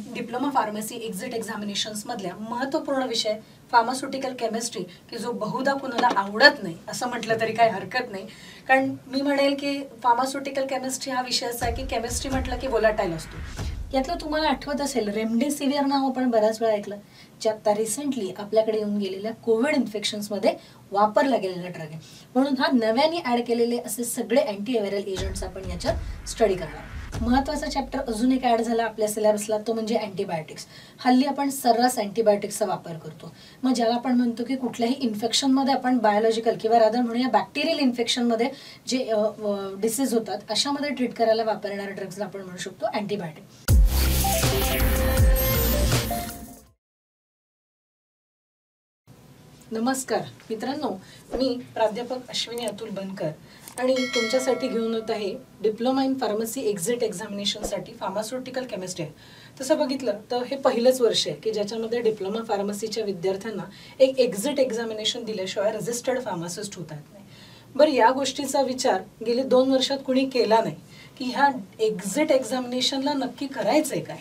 Diploma pharmacy exit examinations मधल्या महत्त्वपूर्ण विषय फार्मास्युटिकल केमिस्ट्री की जो बहुधा कुणाला आवडत नाही असं म्हटलं तरी काही हरकत नाही. कारण मी म्हणेल की फार्मास्युटिकल केमिस्ट्री हा विषय असा आहे की केमिस्ट्री म्हटलं की व्होलाटाईल असतो. यातलं तुम्हाला आठवत असेल रेमडेसिविर नाव आपण बऱ्याच वेळा ऐकलं, जे आता रिसेंटली आपल्याकडे येऊन गेलेल्या कोविड इन्फेक्शन्समध्ये वापरला गेलेला ड्रग आहे. म्हणून हा नव्याने ऍड केलेले असे सगळे अँटीव्हायरल एजंट्स आपण याच्यात स्टडी करणार. महत्त्वाचा चॅप्टर अजून एक ऍड झाला आपल्या सिलेबसला, तो म्हणजे अँटीबायोटिक्स. हल्ली आपण सर्रास अँटीबायोटिक्सचा वापर करतो. मग ज्याला आपण म्हणतो की कुठल्याही इन्फेक्शनमध्ये आपण बायोलॉजिकल किंवा रादर म्हणूया बॅक्टेरियल इन्फेक्शनमध्ये जे डिसीज होतात अशामध्ये ट्रीट करायला वापरणाऱ्या ड्रग्सला आपण म्हणू शकतो अँटीबायोटिक. नमस्कार मित्रांनो, मी प्राध्यापक अश्विनी अतुल बनकर आणि तुमच्यासाठी घेऊन येत आहे डिप्लोमा इन फार्मसी एक्झिट एक्झामिनेशनसाठी फार्मास्युटिकल केमिस्ट्री. तसं बघितलं तर हे पहिलंच वर्ष आहे की ज्याच्यामध्ये डिप्लोमा फार्मसीच्या विद्यार्थ्यांना एक एक्झिट एक्झामिनेशन दिल्याशिवाय रजिस्टर्ड फार्मासिस्ट होता येत नाही. बरं, या गोष्टीचा विचार गेले 2 वर्षात कुणी केला नाही की ह्या एक्झिट एक्झामिनेशनला नक्की करायचं आहे काय.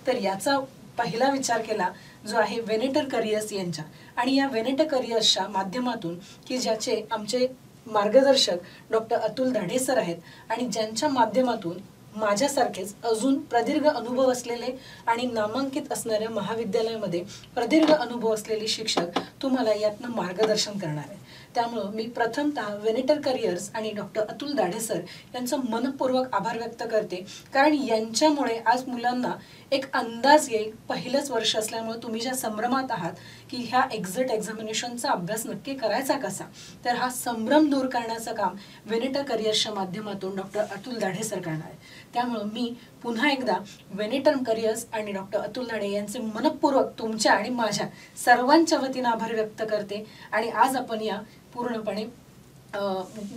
तर याचा पहिला विचार केला जो आहे वेनेटर करियर्स यांच्या, आणि या वेनेटर करियर्सच्या माध्यमातून की ज्याचे आमचे मार्गदर्शक डॉक्टर अतुल दाढे सर आहेत आणि ज्यांच्या माध्यमातून माझ्यासारखेच अजून प्रदीर्घ अनुभव असलेले आणि नामांकित असणाऱ्या महाविद्यालयामध्ये प्रदीर्घ अनुभव असलेले शिक्षक तुम्हाला यातनं मार्गदर्शन करणार आहेत. त्यामुळं मी प्रथमतः वेनेटर करियर्स आणि डॉक्टर अतुल दाढे सर यांचं मनपूर्वक आभार व्यक्त करते, कारण यांच्यामुळे आज मुलांना एक अंदाज येईल. पहिलंच वर्ष असल्यामुळे तुम्ही ज्या संभ्रमात आहात की ह्या एक्झिट एक्झामिनेशनचा अभ्यास नक्की करायचा कसा, तर हा संभ्रम दूर करण्याचं काम वेनेटर करियर्सच्या माध्यमातून डॉक्टर अतुल दाढे सर करणार आहे. त्यामुळं मी पुन्हा एकदा वेनेटर करियर्स आणि डॉक्टर अतुल दाढे यांचे मनपूर्वक तुमच्या आणि माझ्या सर्वांच्या वतीनं आभार व्यक्त करते. आणि आज आपण या पूर्णपणे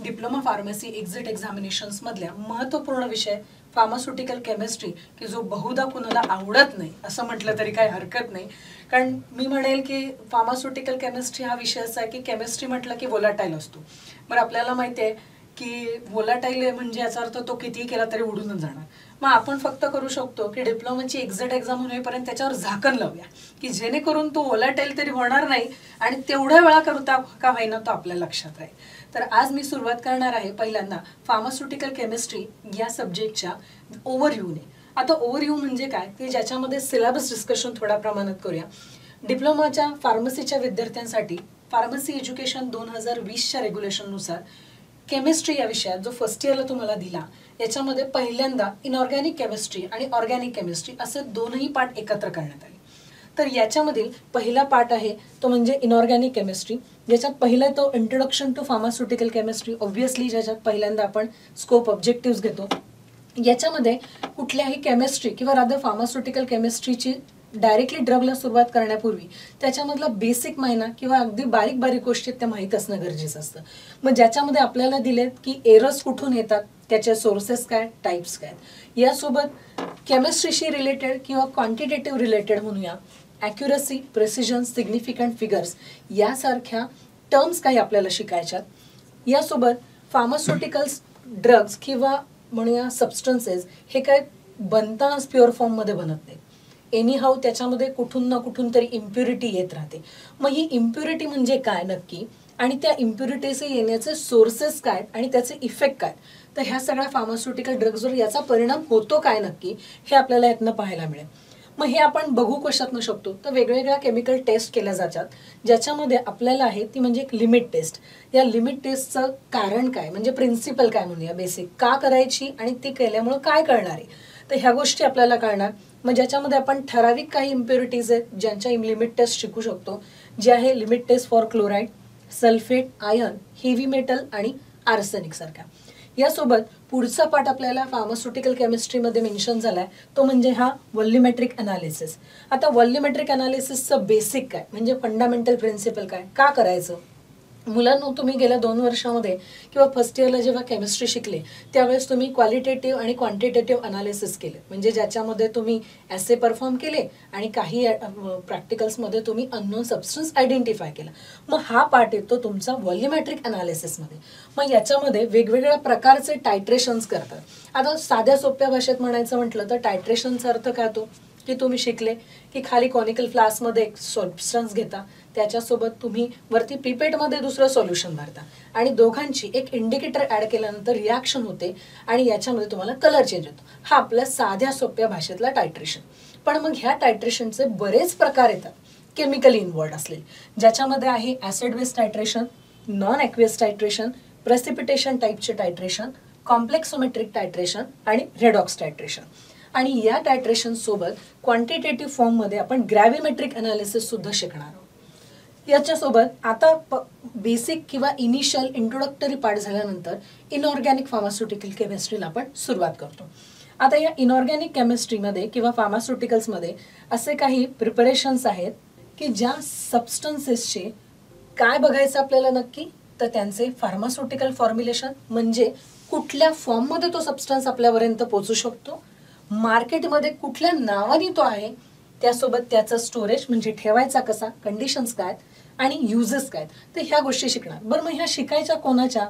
डिप्लोमा फार्मसी एक्झिट एक्झामिनेशन्समधल्या महत्त्वपूर्ण विषय फार्मास्युटिकल केमिस्ट्री की जो बहुधा कुणाला आवडत नाही असं म्हटलं तरी काही हरकत नाही. कारण मी म्हणेल की फार्मास्युटिकल केमिस्ट्री हा विषय असा आहे की केमिस्ट्री म्हटलं की व्होलाटाईल असतो. बरं, आपल्याला माहिती आहे की व्होलाटाईल म्हणजे याचा अर्थ तो कितीही केला तरी उडूनच जाणार. मग आपण फक्त करू शकतो की डिप्लोमाची एक्झिट एक्झाम होईपर्यंत त्याच्यावर झाकण लावूया की जेणेकरून तो व्होलाटाईल तरी होणार नाही आणि तेवढ्या वेळा करता का होईना तो आपल्या लक्षात आहे. तर आज मी सुरुवात करणार आहे पहिल्यांदा फार्मास्युटिकल केमिस्ट्री या सब्जेक्टच्या ओव्हरव्ह्यूने. आता ओव्हरव्ह्यू म्हणजे काय ते ज्याच्यामध्ये सिलेबस डिस्कशन थोड्या प्रमाणात करूया. डिप्लोमाच्या फार्मसीच्या विद्यार्थ्यांसाठी फार्मसी एज्युकेशन 2020च्या रेग्युलेशननुसार केमिस्ट्री या विषयात जो फर्स्ट इयरला तुम्हाला दिला याच्यामध्ये पहिल्यांदा इनऑर्गॅनिक केमिस्ट्री आणि ऑर्गॅनिक केमिस्ट्री असे दोनही पार्ट एकत्र करण्यात आले. तर याच्यामधील पहिला पार्ट आहे तो म्हणजे इनऑर्गॅनिक केमिस्ट्री, ज्याच्यात पहिला तो introduction to pharmaceutical chemistry. Obviously ज्याच्यात पहिल्यांदा आपण स्कोप ऑब्जेक्टिव्ह घेतो. याच्यामध्ये कुठल्याही केमिस्ट्री किंवा रादर फार्मास्युटिकल केमिस्ट्रीची डायरेक्टली ड्रगला सुरुवात करण्यापूर्वी त्याच्यामधला बेसिक मायना किंवा अगदी बारीक बारीक गोष्टी त्या माहीत असणं गरजेचं असतं. मग ज्याच्यामध्ये आपल्याला दिलेत की एरर्स कुठून येतात, त्याचे सोर्सेस काय, टाईप्स काय. यासोबत केमिस्ट्रीशी रिलेटेड किंवा क्वांटिटेटिव्ह रिलेटेड म्हणूया ॲक्युरसी, प्रेसिजन, सिग्निफिकंट फिगर्स यासारख्या टर्म्स काही आपल्याला शिकायच्यात. यासोबत फार्मास्युटिकल्स ड्रग्स किंवा म्हणूया सबस्टन्सेस हे काय बनतानाच प्युअर फॉर्ममध्ये बनत नाहीत. एनी हाऊ त्याच्यामध्ये कुठून ना कुठून तरी इम्प्युरिटी येत राहते. मग ही इम्प्युरिटी म्हणजे काय नक्की आणि त्या इम्प्युरिटीचे येण्याचे सोर्सेस काय आणि त्याचे इफेक्ट काय, तर ह्या सगळ्या फार्मास्युटिकल ड्रग्सवर याचा परिणाम होतो काय नक्की हे आपल्याला यातनं पाहायला मिळेल. मग हे आपण बघू कशातनं शकतो तर वेगवेगळ्या केमिकल टेस्ट केल्या जातात, ज्याच्यामध्ये आपल्याला आहे ती म्हणजे एक लिमिट टेस्ट. या लिमिट टेस्टचं कारण काय म्हणजे प्रिन्सिपल काय म्हणूया, बेसिक का करायची आणि ती केल्यामुळं काय करणार आहे, तर ह्या गोष्टी आपल्याला कळणार. मग ज्याच्यामध्ये आपण ठराविक काही इम्प्युरिटीज आहेत ज्यांच्या लिमिट टेस्ट शिकू शकतो, जे आहे limit test for chloride, sulphate, iron, heavy metal आणि आर्सेनिक सारख्या. यासोबत पुढचा पार्ट आपल्याला फार्मास्युटिकल केमिस्ट्रीमध्ये मेन्शन झालाय तो म्हणजे हा व्हॉल्युमेट्रिक अनालिसिस. आता व्हॉल्युमेट्रिक अनालिसिसचं बेसिक काय म्हणजे फंडामेंटल प्रिन्सिपल काय, का करायचं. मुलांनो, तुम्ही गेल्या 2 वर्षामध्ये किंवा फर्स्ट इयरला जेव्हा केमिस्ट्री शिकले त्यावेळेस तुम्ही क्वालिटेटिव्ह आणि क्वांटिटेटिव्ह अनालिसिस केले, म्हणजे ज्याच्यामध्ये तुम्ही ॲसे परफॉर्म केले आणि काही प्रॅक्टिकल्समध्ये तुम्ही अननोन सबस्टन्स आयडेंटिफाय केला. मग हा पार्ट येतो तुमचा व्हॉल्युमेट्रिक अनालिसिसमध्ये. मग याच्यामध्ये वेगवेगळ्या प्रकारचे टायट्रेशन्स करतात. आता साध्या सोप्या भाषेत म्हणायचं म्हटलं तर टायट्रेशनचा अर्थ काय होतो, की तुम्ही शिकले की खाली कॉनिकल फ्लास्कमध्ये एक सबस्टन्स घेता, त्याच्यासोबत तुम्ही वरती पिपेटमध्ये दुसरं सोल्युशन भरता आणि दोघांची एक इंडिकेटर ऍड केल्यानंतर रिॲक्शन होते आणि याच्यामध्ये तुम्हाला कलर चेंज होतो. हा आपल्या साध्या सोप्या भाषेतला टायट्रेशन. पण मग ह्या टायट्रेशनचे बरेच प्रकार येतात केमिकली इन्व्हॉल्ड असलेले, ज्याच्यामध्ये आहे acid base titration, non aqueous titration, precipitation टाईपचे टायट्रेशन, कॉम्प्लेक्सोमेट्रिक टायट्रेशन आणि रेडॉक्स टायट्रेशन. आणि या टायट्रेशन सोबत क्वांटिटेटिव्ह फॉर्ममध्ये आपण ग्रॅव्हिमेट्रिक अनालिसिस सुद्धा शिकणार आहोत. याच्यासोबत आता बेसिक किंवा इनिशियल इंट्रोडक्टरी पार्ट झाल्यानंतर इनऑर्गॅनिक फार्मास्युटिकल केमिस्ट्रीला आपण सुरुवात करतो. आता या इनऑर्गॅनिक केमिस्ट्रीमध्ये किंवा फार्मास्युटिकल्समध्ये असे काही प्रिपरेशन्स आहेत की ज्या सबस्टन्सेसचे काय बघायचं आपल्याला नक्की, तर त्यांचे फार्मास्युटिकल फॉर्म्युलेशन म्हणजे कुठल्या फॉर्ममध्ये तो सबस्टन्स आपल्यापर्यंत पोहोचू शकतो, मार्केटमध्ये कुठल्या नावाने तो आहे, त्यासोबत त्याचं स्टोरेज म्हणजे ठेवायचा कसा, कंडिशन्स काय आणि युजेस काय, तर ह्या गोष्टी शिकणार. बरं, मग ह्या शिकायच्या कोणाच्या,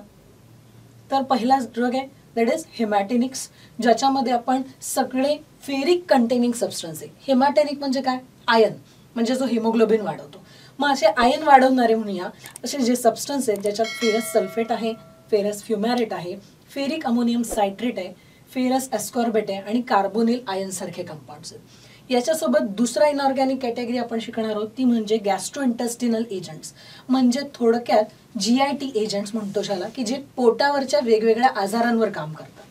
तर पहिला ड्रग आहे दॅट इज हेमॅटेनिक्स, ज्याच्यामध्ये आपण सगळे फेरिक कंटेनिंग सबस्टन्स आहे. हेमॅटेनिक म्हणजे काय, आयन म्हणजे जो हिमोग्लोबिन वाढवतो. मग असे आयन वाढवणारे म्हणूया असे जे सबस्टन्स आहेत ज्याच्यात फेरस सल्फेट आहे, फेरस फ्युमॅरेट आहे, फेरिक अमोनियम सायट्रेट आहे, फेरस एस्कॉर्बेट आहे आणि कार्बोनिल आयन सारखे कंपाऊंड्स आहेत. याच्यासोबत दुसरा इनऑर्गॅनिक कॅटेगरी आपण शिकणार आहोत ती म्हणजे गॅस्ट्रोइंटेस्टिनल एजंट्स, म्हणजे थोडक्यात GIT एजंट्स म्हणतो ज्याला, की जे पोटावरच्या वेगवेगळ्या आजारांवर काम करतात.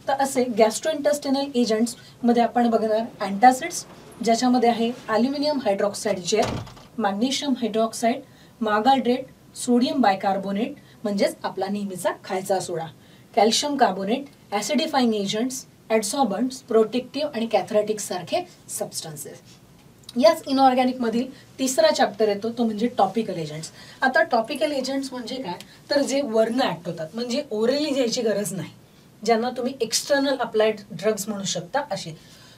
तर असे गॅस्ट्रोइंटेस्टिनल एजंट्स मध्ये आपण बघणार अँटासिड्स, ज्याच्यामध्ये आहे aluminium hydroxide gel, magnesium hydroxide, magaldrate, sodium bicarbonate म्हणजेच आपला नेहमीचा खायचा soda, calcium carbonate, acidifying agents, adsorbents, protective आणि कॅथरेटिक्स सारखे सबस्टन्सेस. याच इनऑर्गॅनिक मधील तिसरा चॅप्टर येतो तो म्हणजे टॉपिकल एजंट्स. आता टॉपिकल एजंट्स म्हणजे काय, तर जे वरनं ऍक्ट होतात, म्हणजे ओरली घ्यायची गरज नाही, ज्यांना तुम्ही एक्सटर्नल अप्लाइड ड्रग्स म्हणू शकता असे.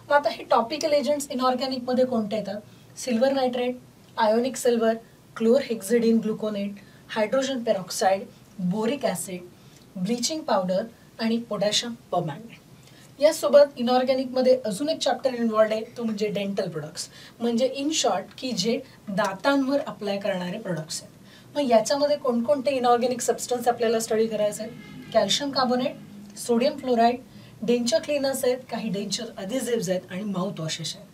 मग आता हे टॉपिकल एजंट्स इनऑर्गॅनिक मध्ये कोणते येतात, silver nitrate, ionic silver, chlorhexidine gluconate, hydrogen peroxide, boric acid, bleaching powder आणि पोटॅशियम परमॅंगनेट. यासोबत इनऑर्गॅनिकमध्ये अजून एक चॅप्टर इन्व्हॉल्ड आहे तो म्हणजे डेंटल प्रोडक्ट्स, म्हणजे इन शॉर्ट की जे दातांवर अप्लाय करणारे प्रोडक्ट्स आहेत. मग याच्यामध्ये कोणकोणते इनऑर्गॅनिक सबस्टन्स आपल्याला स्टडी करायचे आहेत, कॅल्शियम कार्बोनेट, सोडियम फ्लोराईड, डेंचर क्लीनर्स आहेत, काही डेंचर अधेसिव्हज आहेत आणि माउथ वॉशेस आहेत.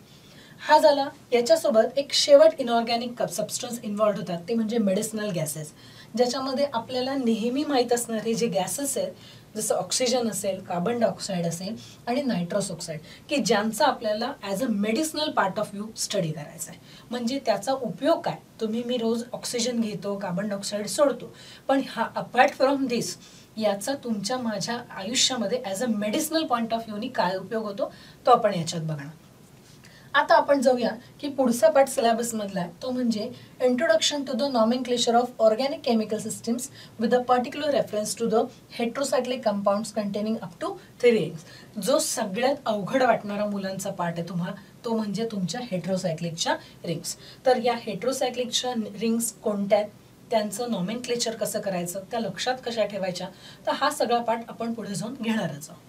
हा झाला. याच्यासोबत एक शेवट इनऑर्गॅनिक सबस्टन्स इन्व्हॉल्ड होतात ते म्हणजे मेडिसिनल गॅसेस, ज्याच्यामध्ये आपल्याला नेहमी माहीत असणारे जे गॅसेस आहेत जसं ऑक्सिजन असेल, कार्बन डायऑक्साईड असेल आणि नायट्रस ऑक्साईड, की ज्यांचा आपल्याला as a medicinal part of view study करायचा आहे. म्हणजे त्याचा उपयोग काय, मी रोज ऑक्सिजन घेतो, कार्बन डायऑक्साईड सोडतो, पण हा अपार्ट फ्रॉम दिस याचा तुमच्या माझ्या आयुष्यामध्ये as a medicinal point of व्ह्यूनी काय उपयोग होतो तो आपण याच्यात बघणार. आता आपण जाऊया की पुढचा पार्ट सिलेबस मधला आहे तो म्हणजे introduction to the nomenclature of organic chemical systems with a particular reference to the heterocyclic compounds containing up to 3 rings. जो सगळ्यात अवघड वाटणारा मुलांचा पार्ट आहे तुम्हाला, तो म्हणजे तुमच्या हेट्रोसायक्लिकच्या रिंग्स. तर या हेट्रोसायक्लिकच्या रिंग्स कोणत्या आहेत, त्यांचं नॉमेनक्लेचर कसं करायचं, त्या लक्षात कशा ठेवायच्या, तर हा सगळा पार्ट आपण पुढे जाऊन घेणारच आहोत.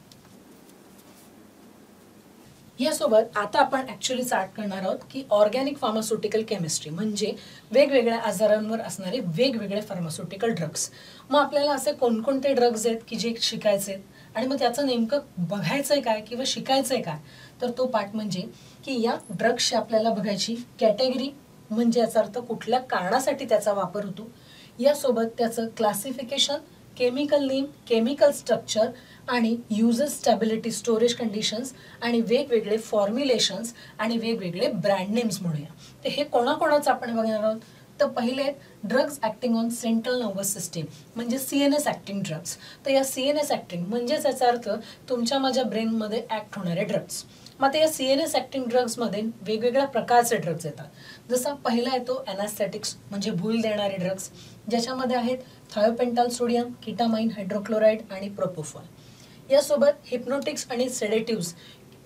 यासोबत आता आपण ऍक्च्युअली स्टार्ट करणार आहोत की ऑर्गॅनिक फार्मास्युटिकल केमिस्ट्री म्हणजे वेगवेगळ्या आजारांवर असणारे वेगवेगळे फार्मास्युटिकल ड्रग्स. मग आपल्याला असे कोणकोणते ड्रग्स आहेत की जे शिकायचे आहेत आणि मग त्याचं नेमकं बघायचंय काय किंवा शिकायचंय काय, तर तो पार्ट म्हणजे की या ड्रग्सची आपल्याला बघायची कॅटेगरी, म्हणजे याचा अर्थ कुठल्या कारणासाठी त्याचा वापर होतो, यासोबत त्याचं classification, chemical name, chemical structure आणि युजर स्टॅबिलिटी, स्टोरेज कंडिशन्स आणि वेगवेगळे फॉर्म्युलेशन्स आणि वेगवेगळे ब्रँड नेम्स म्हणूया. तर हे कोणाकोणाचं आपण बघणार आहोत, तर पहिले drugs acting on central nervous system म्हणजे CNS ऍक्टिंग ड्रग्स. तर या CNS ऍक्टिंग म्हणजेच याचा अर्थ तुमच्या माझ्या ब्रेनमध्ये ऍक्ट होणारे ड्रग्स. मग या CNS ऍक्टिंग ड्रग्समध्ये वेगवेगळ्या प्रकारचे ड्रग्स येतात. जसा पहिला येतो एनास्थेटिक्स म्हणजे भूल देणारे ड्रग्स, ज्याच्यामध्ये आहेत थायोपेंटाल सोडियम, किटामाइन हायड्रोक्लोराईड आणि प्रोपोफॉल. यासोबत हिप्नोटिक्स आणि सेडेटिव्स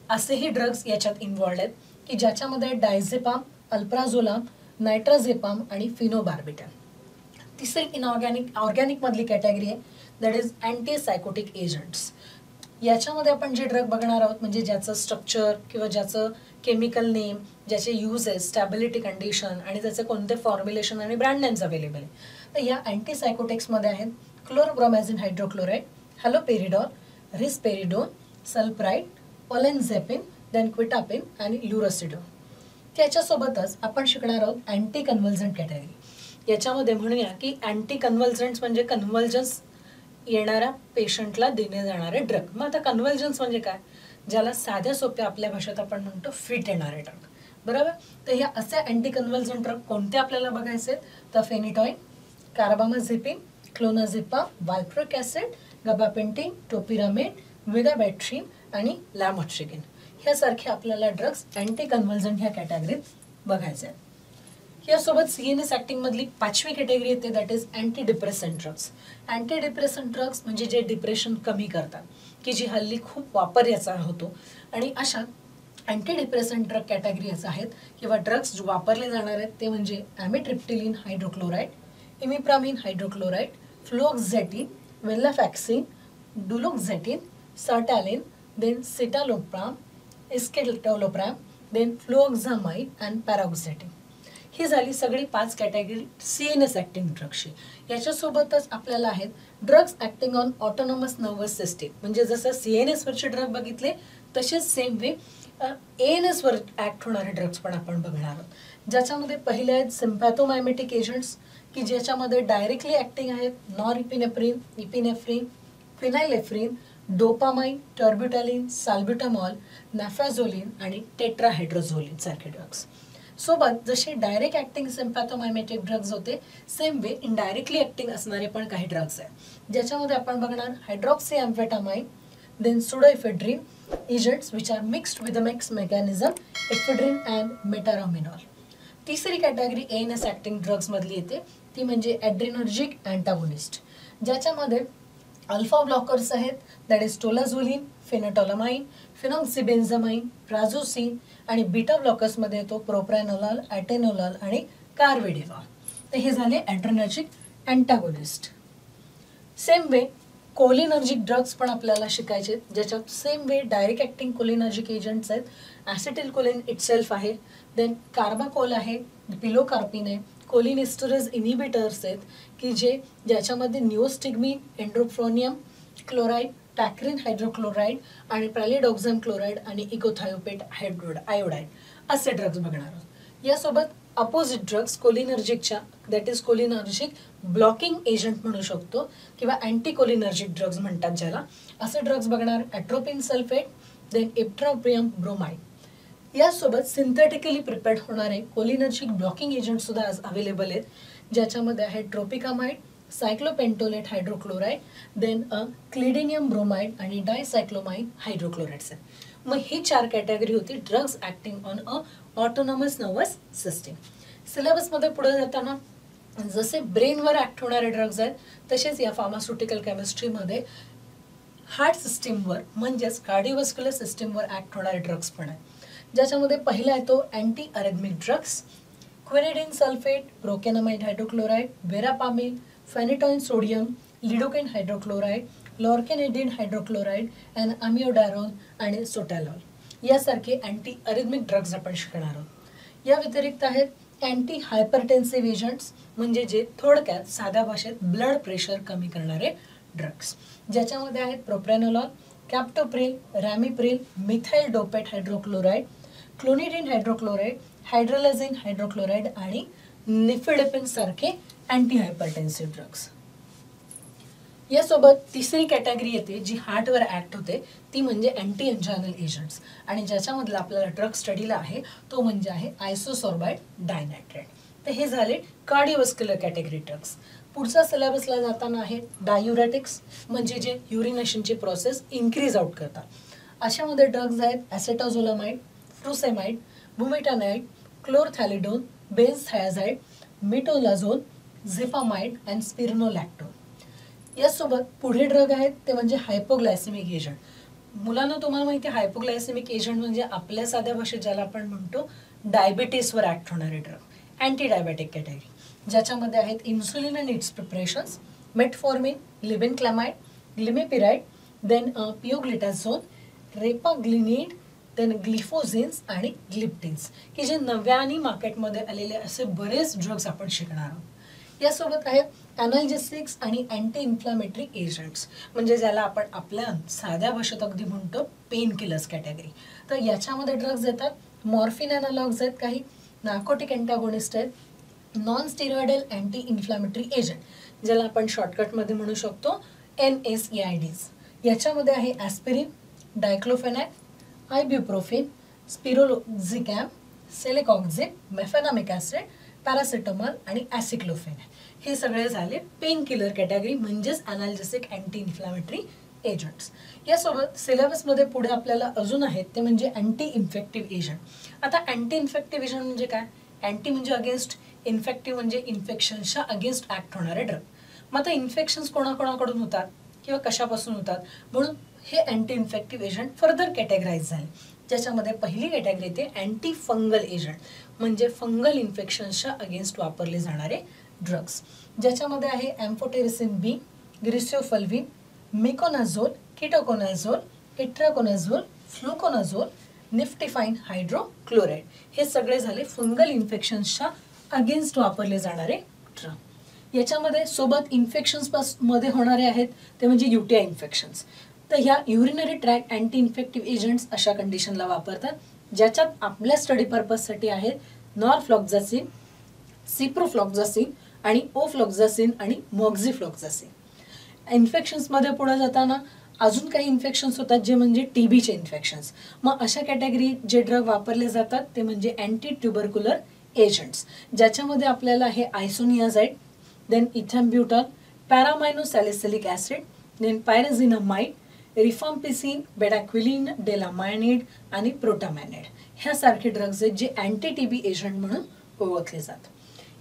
असेही ड्रग्स याच्यात इन्व्हॉल्ड आहेत की ज्याच्यामध्ये डायझेपाम, अल्प्राझोलाम, नायट्राझेपाम आणि फिनोबार्बिटल. तिसरी ऑर्गॅनिक मधली कॅटेगरी आहे दॅट इज अँटीसायकोटिक एजंट्स. याच्यामध्ये आपण जे ड्रग बघणार आहोत म्हणजे ज्याचं स्ट्रक्चर किंवा ज्याचं केमिकल नेम, ज्याचे युजेस, स्टॅबिलिटी कंडिशन आणि त्याचे कोणते फॉर्म्युलेशन आणि ब्रँड नेम्स अवेलेबल आहे. तर या अँटीसायकोटिक्समध्ये आहेत क्लोरोब्रोमॅझिन हायड्रोक्लोराईड, हॅलोपेरिडॉल, रिस्पेरिडोन, सल्प्राइड, ओलेनझेपिन, देन क्विटापिन आणि ल्युरासिडोन. त्याच्यासोबतच आपण शिकणार आहोत अँटी कन्व्हल्जंट कॅटेगरी. याच्यामध्ये म्हणूया की अँटी कन्व्हल्जंट्स म्हणजे कन्व्हल्जन्स येणाऱ्या पेशंटला देणे जाणारे ड्रग. मग आता कन्व्हल्जन्स म्हणजे काय, ज्याला साध्या सोप्या आपल्या भाषेत आपण म्हणतो फिट येणारे ड्रग, बरोबर. तर ह्या असे अँटी कन्व्हल्जंट ड्रग कोणते आपल्याला बघायचे, तर फेनिटॉइन, कार्बामाझेपिन, क्लोनाझेपाम, वाल्प्रोइक ॲसिड, गबापेंटिन, टोपिरामेड, विगाबॅट्रिन आणि लॅमोट्रिगिन ह्यासारखे आपल्याला ड्रग्स अँटी कन्व्हल्जंट ह्या कॅटेगरीत बघायचे आहेत. यासोबत CNS ॲक्टिंगमधली 5वी कॅटेगरी येते, that is anti depressant drugs. Anti depressant drugs म्हणजे जे डिप्रेशन कमी करतात, की जी हल्ली खूप वापर याचा होतो. आणि अशा अँटी डिप्रेसंट ड्रग कॅटेगरीज आहेत किंवा ड्रग्स वापरले जाणार आहेत ते म्हणजे amitriptyline hydrochloride, imipramine hydrochloride, fluoxetine, venlafaxine, duloxetine, sertraline, then citalopram, escitalopram, then fluvoxamine and paroxetine. ही झाली सगळी 5 कॅटेगरी CNS ॲक्टिंग ड्रग्सची. याच्यासोबतच आपल्याला आहेत drugs acting on autonomous nervous system. म्हणजे जसं CNS वरचे ड्रग बघितले तसेच सेम वे ANS वर ॲक्ट होणारे ड्रग्स पण आपण बघणार आहोत. ज्याच्यामध्ये पहिले आहेत सिम्पॅथोमायमेटिक एजंट्स, की ज्याच्यामध्ये डायरेक्टली ॲक्टिंग आहेत norepinephrine, epinephrine, phenylephrine, dopamine, terbutaline, salbutamol, naphazoline आणि टेट्राहायड्रोझोलिन सारखे ड्रग्स. सोबत जसे डायरेक्ट ॲक्टिंग सिम्पॅथोमायमेटिक ड्रग्ज होते, सेम वे इनडायरेक्टली ॲक्टिंग असणारे पण काही ड्रग्स आहेत, ज्याच्यामध्ये आपण बघणार hydroxy amphetamine, then pseudoephedrine agents which are mixed with the mix mechanism, ephedrine and metaraminol. तिसरी कॅटेगरी ANS ॲक्टिंग ड्रग्समधली येते, ती म्हणजे ॲड्रिनर्जिक अँटागोनिस्ट, ज्याच्यामध्ये अल्फा ब्लॉकर्स आहेत, that is tolazoline, phentolamine, phenoxybenzamine, prazosin आणि बीटा ब्लॉकर्समध्ये येतो प्रोप्रॅनोलॉल, ॲटेनोलॉल आणि कार्वेडिनॉल. तर हे झाले adrenergic antagonist. Same way cholinergic drugs पण आपल्याला शिकायचे, ज्याच्यात same way direct acting cholinergic agents आहेत. ॲसिटिलकोलिन इटसेल्फ आहे, देन कार्बाकोल आहे, पिलोकार्पिन आहे, कोलिनेस्टरेज इनिबिटर्स आहेत की ज्याच्यामध्ये निओस्टिग्मिन, एंड्रोफ्रोनियम क्लोराईड, टॅक्रिन हायड्रोक्लोराईड आणि प्रॅलिडॉक्झॅम क्लोराईड आणि इकोथायोपेट आयोडाईड असे ड्रग्स बघणार आहोत. यासोबत अपोजिट ड्रग्स कोलिनर्जिकच्या, that is cholinergic blocking agent म्हणू शकतो किंवा अँटी कोलिनर्जिक ड्रग्स म्हणतात ज्याला, असे ड्रग्स बघणार atropine sulphate, then ipratropium bromide. यासोबत सिंथेटिकली प्रिपेअर्ड होणारे कोलिनर्जिक ब्लॉकिंग एजंट सुद्धा आज अवेलेबल आहेत, ज्याच्यामध्ये आहे tropicamide, cyclopentolate hydrochloride, then clidinium bromide आणि डायसायक्लोमाइन हायड्रोक्लोराईड्स आहेत. मग ही 4 कॅटेगरी होती drugs acting on a autonomous nervous system. सिलेबसमध्ये पुढे जाताना जसे ब्रेनवर ॲक्ट होणारे ड्रग्ज आहेत, तसेच या फार्मास्युटिकल केमिस्ट्रीमध्ये हार्ट सिस्टीमवर म्हणजेच कार्डिओव्हास्क्युलर सिस्टीमवर ॲक्ट होणारे ड्रग्स पण आहेत, ज्याच्यामध्ये पहिला येतो anti arrhythmic drugs, quinidine sulphate, procainamide hydrochloride, verapamil, phenytoin sodium, lidocaine hydrochloride, lorcainide hydrochloride and amiodarone आणि सोटॅलॉल यासारखे अँटी अरेथमिक ड्रग्ज आपण शिकणार आहोत. या व्यतिरिक्त आहेत अँटी हायपरटेन्सिव्ह एजंट्स, म्हणजे जे थोडक्यात साध्या भाषेत ब्लड प्रेशर कमी करणारे ड्रग्स, ज्याच्यामध्ये आहेत propranolol, captopril, ramipril, methyl dopate hydrochloride, clonidine hydrochloride, hydralazine hydrochloride आणि निफेडेपिन सारखे अँटी हायपरटेन्सिव्ह ड्रग्स. यासोबत तिसरी कॅटेगरी येते जी हार्टवर ॲक्ट होते, ती म्हणजे अँटी एन्जायनल एजंट्स, आणि ज्याच्यामधला आपल्याला ड्रग स्टडीला आहे तो म्हणजे आहे आयसोसॉर्बाइड डायनायट्रेट. तर हे झाले कार्डिओव्हास्क्युलर कॅटेगरी ड्रग्स. पुढचा सिलेबसला जाताना आहे डायुरेटिक्स, म्हणजे जे युरिनेशनची प्रोसेस इन्क्रीज आउट करतात. अशामध्ये ड्रग्ज आहेत ॲसेटाझोलामाइड, फ्रुसेमाइड, बुमेटानाइड, क्लोरथॅलिडोन, बेन्झथायाझाइड, मिटोलाझोन, झिपामाइड अँड स्पिरनोलॅक्टोन. यासोबत पुढे ड्रग आहेत ते म्हणजे हायपोग्लायसेमिक एजंट. मुलांना तुम्हाला माहिती आहे हायपोग्लायसेमिक एजंट म्हणजे आपल्या साध्या भाषेत ज्याला आपण म्हणतो डायबिटीसवर ॲक्ट होणारे ड्रग, अँटी डायबेटिक कॅटेगरी, ज्याच्यामध्ये आहेत insulin and its preparations, metformin, glibenclamide, glimepiride, then pioglitazone, repaglinide, then gliflozins आणि ग्लिप्टिन्स, की जे नव्याने मार्केटमध्ये आलेले असे बरेच ड्रग्स आपण शिकणार आहोत. यासोबत आहेत अनाल्जेसिक्स आणि अँटी इन्फ्लामेटरी एजंट्स, म्हणजे ज्याला आपण आपल्या साध्या भाषेत अगदी म्हणतो पेन किलर्स कॅटेगरी. तर याच्यामध्ये ड्रग्ज येतात, मॉर्फिन अनालॉग्स आहेत, काही नार्कोटिक अँटागोनिस्ट आहेत, नॉन स्टिरॉइडल अँटी इन्फ्लामेटरी एजंट ज्याला आपण शॉर्टकटमध्ये म्हणू शकतो NSAIDs. याच्यामध्ये आहे ॲस्पिरिन, डायक्लोफेनॅक, आयब्युप्रोफेन, स्पिरोलोक्झिकॅम, सेलेकॉक्झिब, मेफेनामिक ॲसिड, पॅरासिटामॉल आणि ॲसिक्लोफेन. हे सगळे झाले पेन किलर कॅटेगरी म्हणजेच अनाल्जेसिक अँटी इन्फ्लामेटरी एजंट्स. यासोबत सिलेबसमध्ये पुढे आपल्याला अजून आहेत ते म्हणजे अँटी इन्फेक्टिव्ह एजंट. आता अँटी इन्फेक्टिव्ह एजंट म्हणजे काय? अँटी म्हणजे अगेन्स्ट, इन्फेक्टिव्ह म्हणजे इन्फेक्शनच्या अगेन्स्ट ॲक्ट होणारे ड्रग. मग आता इन्फेक्शन्स कोणाकोणाकडून होतात किंवा कशापासून होतात, म्हणून हे anti infective agent further categorise झाले. ज्याच्यामध्ये पहिली कॅटेगरी येते अँटी फंगल एजंट, म्हणजे फंगल इन्फेक्शन्सच्या अगेन्स्ट वापरले जाणारे ड्रग्स. ज्याच्यामध्ये आहे एम्फोटेरिसिन बी, ग्रिसिओफल्विन, मेकोनाझोल, किटोकोनाझोल, इट्राकोनाझोल, फ्लुकोनाझोल, निफ्टिफाईन हायड्रोक्लोराईड. हे सगळे झाले फंगल इन्फेक्शन्सच्या अगेन्स्ट वापरले जाणारे ड्रग. याच्यामध्ये सोबत इन्फेक्शन्स मध्ये होणारे आहेत ते म्हणजे UTI इन्फेक्शन्स. तर ह्या urinary track anti infective agents अशा कंडिशनला वापरतात, ज्याच्यात आपल्या स्टडी पर्पजसाठी आहेत नॉरफ्लॉक्झासिन, सिप्रोफ्लॉक्झासिन आणि ओफ्लॉक्झासिन आणि मॉक्झिफ्लॉक्झासिन. इन्फेक्शन्समध्ये पुढे जाताना अजून काही इन्फेक्शन्स होतात जे म्हणजे TBचे इन्फेक्शन्स. मग अशा कॅटेगरी जे ड्रग वापरले जातात ते म्हणजे अँटी ट्युबरक्युलर एजंट्स, ज्याच्यामध्ये आपल्याला हे isoniazid, then ethambutol, para aminosalicylic acid, then pyrazinamide, rifampicin, bedaquiline, delamanid आणि प्रोटामॅनिड ह्यासारखे ड्रग्ज आहेत जे अँटी TB एजंट म्हणून ओळखले जातात.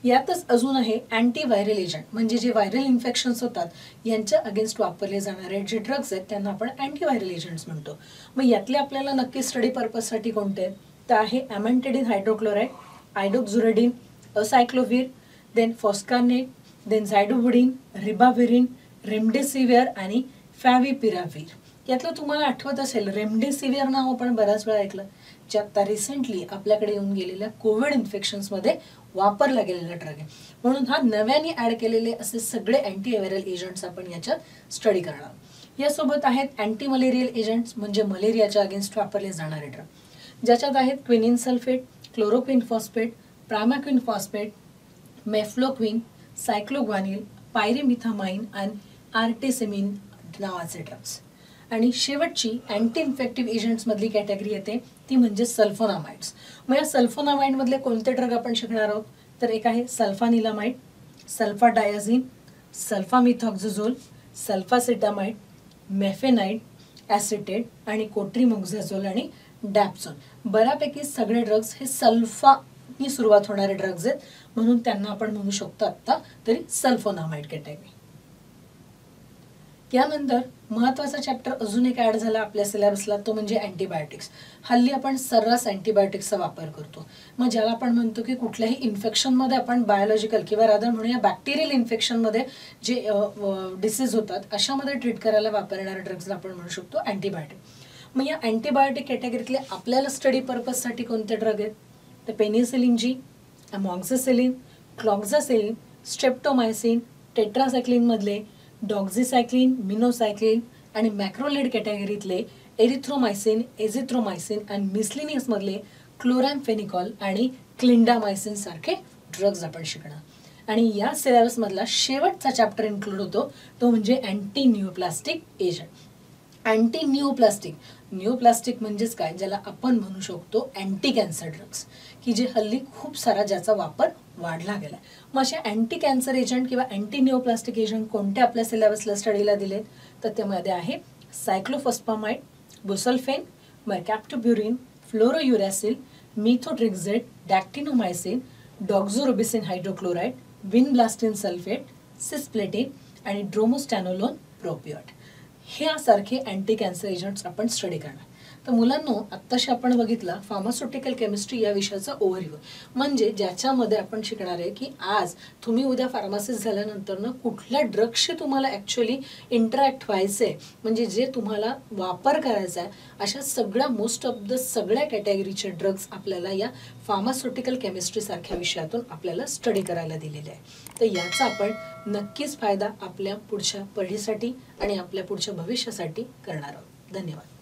यातच अजून आहे अँटीव्हायरल एजंट, म्हणजे जे व्हायरल इन्फेक्शन्स होतात यांच्या अगेन्स्ट वापरले जाणारे जे ड्रग्ज आहेत त्यांना आपण अँटीव्हायरल एजंट्स म्हणतो. मग यातले आपल्याला नक्की स्टडी पर्पजसाठी कोणते आहेत तर आहे amantadine hydrochloride, idoxuridine, acyclovir, then foscarnet, then zidovudine, ribavirin, remdesivir आणि फॅविपिराविर. यातलं तुम्हाला आठवत असेल रेमडेसिविर नाव आपण बऱ्याच वेळा ऐकलं, जे आता रिसेंटली आपल्याकडे येऊन गेलेल्या कोविड इन्फेक्शन्समध्ये वापरला गेलेला ड्रग आहे. म्हणून हा नव्याने ॲड केलेले असे सगळे अँटीव्हायरल एजंट्स आपण याच्यात स्टडी करणार. यासोबत आहेत अँटी मलेरियल एजंट्स, म्हणजे मलेरियाच्या अगेन्स्ट वापरले जाणारे ड्रग, ज्याच्यात आहेत quinine sulphate, chloroquine phosphate, primaquine phosphate, mefloquine, cycloguanil, pyrimethamine आणि आर्टेसेमिन नावाचे ड्रग्स. आणि शेवटची अँटी इन्फेक्टिव्ह एजंट्समधली कॅटेगरी येते ती म्हणजे सल्फोनामाइड्स. मग या सल्फोनामाइडमधले कोणते ड्रग आपण शिकणार आहोत तर एक आहे सल्फानिलामाइड, सल्फाडायाझिन, सल्फामिथॉक्झोझोल, सल्फासिटामाइड, मेफेनाइड, ॲसिटेट आणि कोट्रिमोक्झाझोल आणि डॅप्सोन. बऱ्यापैकी सगळे ड्रग्स हे सल्फानी सुरुवात होणारे ड्रग्ज आहेत, म्हणून त्यांना आपण म्हणू शकतो आत्ता तरी सल्फोनामाइड कॅटेगरी. यानंतर महत्त्वाचा चॅप्टर अजून एक ॲड झाला आपल्या सिलेबसला, तो म्हणजे अँटीबायोटिक्स. हल्ली आपण सर्रास अँटीबायोटिक्सचा वापर करतो. मग ज्याला आपण म्हणतो की कुठल्याही इन्फेक्शनमध्ये आपण बायोलॉजिकल किंवा रादर म्हणूया बॅक्टेरियल इन्फेक्शनमध्ये जे डिसीज होतात अशामध्ये ट्रीट करायला वापरणाऱ्या ड्रग्सला आपण म्हणू शकतो अँटीबायोटिक. मग या अँटीबायोटिक कॅटेगरीतले आपल्याला स्टडी पर्पजसाठी कोणते ड्रग आहेत तर पेनिसिलिन जी, अमॉक्झिसिलिन, क्लॉक्झासिलिन, स्ट्रेप्टोमायसिन, टेट्रासायक्लिनमधले डॉक्झिसायक्लिन, मिनोसायक्लिन आणि मॅक्रोलिड कॅटेगरीतले एरिथ्रोमायसिन, एझिथ्रोमायसिन आणि मिसलिनियसमधले क्लोरॅम्फेनिकॉल आणि क्लिंडामायसिन सारखे ड्रग्ज आपण शिकणार. आणि या सिलेबसमधला शेवटचा चॅप्टर इन्क्लूड होतो तो म्हणजे anti neoplastic agent. Anti neoplastic म्हणजेच काय, ज्याला आपण म्हणू शकतो अँटी कॅन्सर ड्रग्स, की जे हल्ली खूप सारा ज्याचा वापर वाढला गेला. मग असे अँटी कॅन्सर एजंट किंवा अँटी न्यूप्लास्टिक एजंट कोणत्या आपल्या सिलेबसला स्टडीला दिलेत तर त्यामध्ये आहे सायक्लोफॉस्फामाइड, बुसल्फेन, मर्कॅप्टोब्युरिन, फ्लोरोयुरॅसिल, मिथोट्रिक्झेट, डॅक्टिनोमायसिन, डॉक्झोरोबिसिन हायड्रोक्लोराईड, विनब्लास्टिन सल्फेट, सिस्प्लेटिन आणि ड्रोमोस्टॅनोलोन प्रोपिओट ह्यासारखे अँटी कॅन्सर एजंट्स आपण स्टडी करणार. तर मुलांनो, आत्ताशी आपण बघितला फार्मास्युटिकल केमिस्ट्री या विषयाचा ओव्हरव्ह्यू, म्हणजे ज्याच्यामध्ये आपण शिकणार आहे की आज तुम्ही उद्या फार्मासिस्ट झाल्यानंतर ना कुठल्या ड्रग्सशी तुम्हाला ॲक्च्युअली इंटरॅक्ट व्हायचं आहे, म्हणजे जे तुम्हाला वापर करायचा आहे, अशा सगळ्या मोस्ट ऑफ द सगळ्या कॅटेगरीचे ड्रग्स आपल्याला या फार्मास्युटिकल केमिस्ट्री सारख्या विषयातून आपल्याला स्टडी करायला दिलेले आहे. तर याचा आपण नक्कीच फायदा आपल्या पुढच्या पिढीसाठी आणि आपल्या पुढच्या भविष्यासाठी करणार आहोत. धन्यवाद.